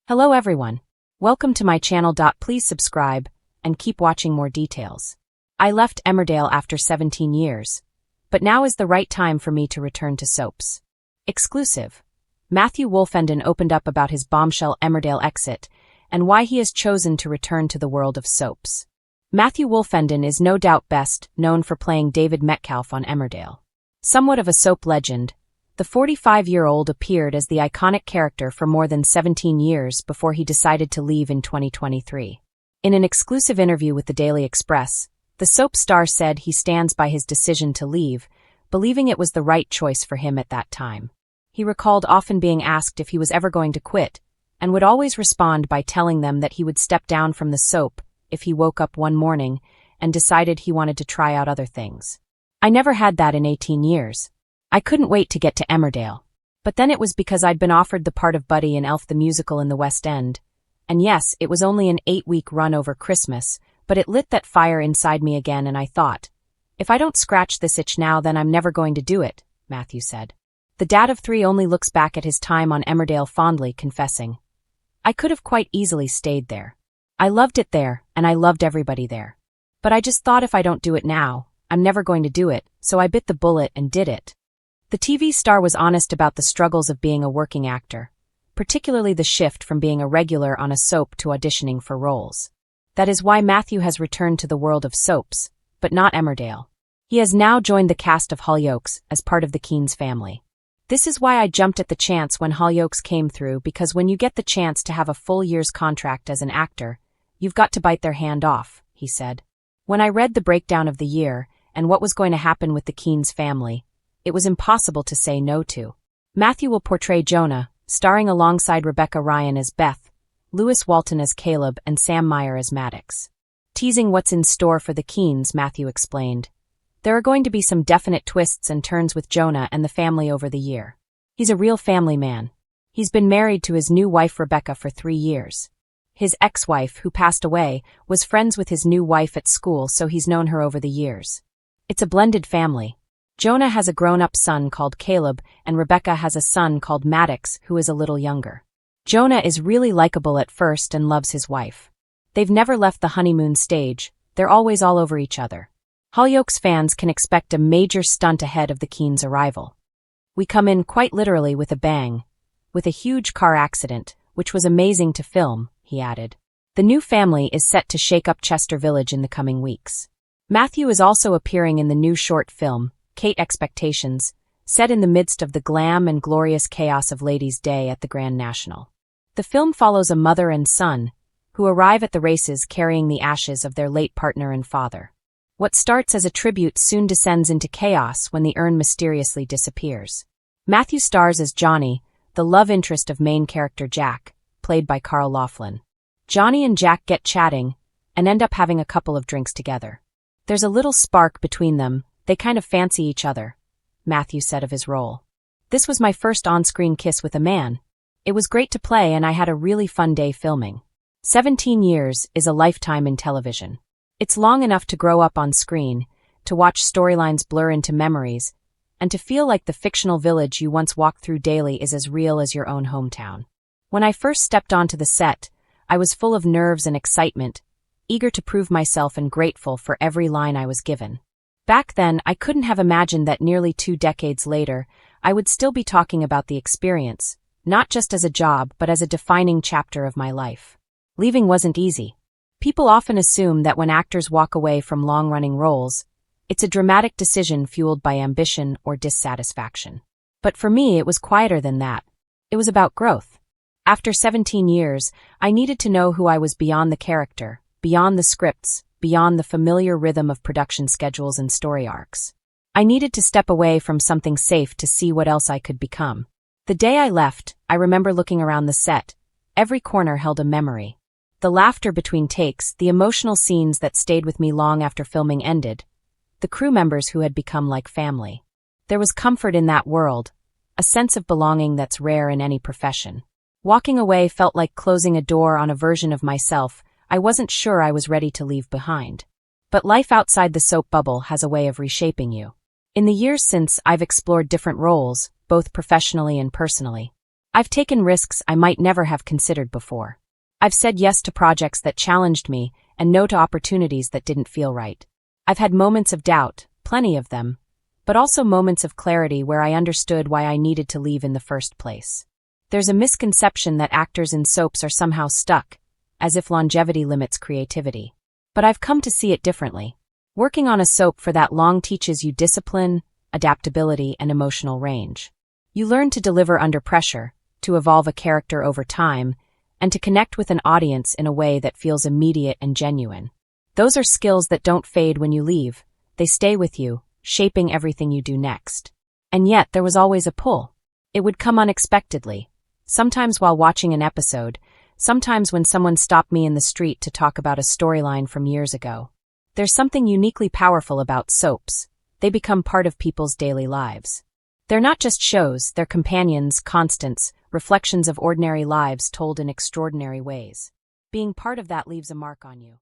Hello everyone. Welcome to my channel. Please subscribe and keep watching more details. I left Emmerdale after 17 years, but now is the right time for me to return to soaps. Exclusive. Matthew Wolfenden opened up about his bombshell Emmerdale exit and why he has chosen to return to the world of soaps. Matthew Wolfenden is no doubt best known for playing David Metcalfe on Emmerdale. Somewhat of a soap legend, the 45-year-old appeared as the iconic character for more than 17 years before he decided to leave in 2023. In an exclusive interview with the Daily Express, the soap star said he stands by his decision to leave, believing it was the right choice for him at that time. He recalled often being asked if he was ever going to quit, and would always respond by telling them that he would step down from the soap if he woke up one morning and decided he wanted to try out other things. I never had that in 18 years. I couldn't wait to get to Emmerdale. But then it was because I'd been offered the part of Buddy in Elf the Musical in the West End. And yes, it was only an 8-week run over Christmas, but it lit that fire inside me again, and I thought, if I don't scratch this itch now, then I'm never going to do it, Matthew said. The dad of 3 only looks back at his time on Emmerdale fondly, confessing, I could have quite easily stayed there. I loved it there, and I loved everybody there. But I just thought if I don't do it now, I'm never going to do it, so I bit the bullet and did it. The TV star was honest about the struggles of being a working actor, particularly the shift from being a regular on a soap to auditioning for roles. That is why Matthew has returned to the world of soaps, but not Emmerdale. He has now joined the cast of Hollyoaks as part of the Keen's family. This is why I jumped at the chance when Hollyoaks came through, because when you get the chance to have a full year's contract as an actor, you've got to bite their hand off, he said. When I read the breakdown of the year and what was going to happen with the Keen's family, it was impossible to say no to. Matthew will portray Jonah, starring alongside Rebecca Ryan as Beth, Lewis Walton as Caleb, and Sam Meyer as Maddox. Teasing what's in store for the Keens, Matthew explained, there are going to be some definite twists and turns with Jonah and the family over the year. He's a real family man. He's been married to his new wife Rebecca for 3 years. His ex-wife, who passed away, was friends with his new wife at school, so he's known her over the years. It's a blended family. Jonah has a grown-up son called Caleb, and Rebecca has a son called Maddox, who is a little younger. Jonah is really likable at first and loves his wife. They've never left the honeymoon stage, they're always all over each other. Hollyoaks fans can expect a major stunt ahead of the Keens' arrival. We come in quite literally with a bang, with a huge car accident, which was amazing to film, he added. The new family is set to shake up Chester Village in the coming weeks. Matthew is also appearing in the new short film, Kate Expectations, set in the midst of the glam and glorious chaos of Ladies' Day at the Grand National. The film follows a mother and son, who arrive at the races carrying the ashes of their late partner and father. What starts as a tribute soon descends into chaos when the urn mysteriously disappears. Matthew stars as Johnny, the love interest of main character Jack, played by Carl Laughlin. Johnny and Jack get chatting, and end up having a couple of drinks together. There's a little spark between them. They kind of fancy each other, Matthew said of his role. This was my first on-screen kiss with a man. It was great to play, and I had a really fun day filming. 17 years is a lifetime in television. It's long enough to grow up on screen, to watch storylines blur into memories, and to feel like the fictional village you once walked through daily is as real as your own hometown. When I first stepped onto the set, I was full of nerves and excitement, eager to prove myself and grateful for every line I was given. Back then, I couldn't have imagined that nearly 2 decades later, I would still be talking about the experience, not just as a job but as a defining chapter of my life. Leaving wasn't easy. People often assume that when actors walk away from long-running roles, it's a dramatic decision fueled by ambition or dissatisfaction. But for me, it was quieter than that. It was about growth. After 17 years, I needed to know who I was beyond the character, beyond the scripts, beyond the familiar rhythm of production schedules and story arcs. I needed to step away from something safe to see what else I could become. The day I left, I remember looking around the set. Every corner held a memory. The laughter between takes, the emotional scenes that stayed with me long after filming ended, the crew members who had become like family. There was comfort in that world, a sense of belonging that's rare in any profession. Walking away felt like closing a door on a version of myself I wasn't sure I was ready to leave behind. But life outside the soap bubble has a way of reshaping you. In the years since, I've explored different roles, both professionally and personally. I've taken risks I might never have considered before. I've said yes to projects that challenged me and no to opportunities that didn't feel right. I've had moments of doubt, plenty of them, but also moments of clarity where I understood why I needed to leave in the first place. There's a misconception that actors in soaps are somehow stuck, as if longevity limits creativity. But I've come to see it differently. Working on a soap for that long teaches you discipline, adaptability, and emotional range. You learn to deliver under pressure, to evolve a character over time, and to connect with an audience in a way that feels immediate and genuine. Those are skills that don't fade when you leave. They stay with you, shaping everything you do next. And yet, there was always a pull. It would come unexpectedly. Sometimes while watching an episode, sometimes when someone stopped me in the street to talk about a storyline from years ago. There's something uniquely powerful about soaps. They become part of people's daily lives. They're not just shows, they're companions, constants, reflections of ordinary lives told in extraordinary ways. Being part of that leaves a mark on you.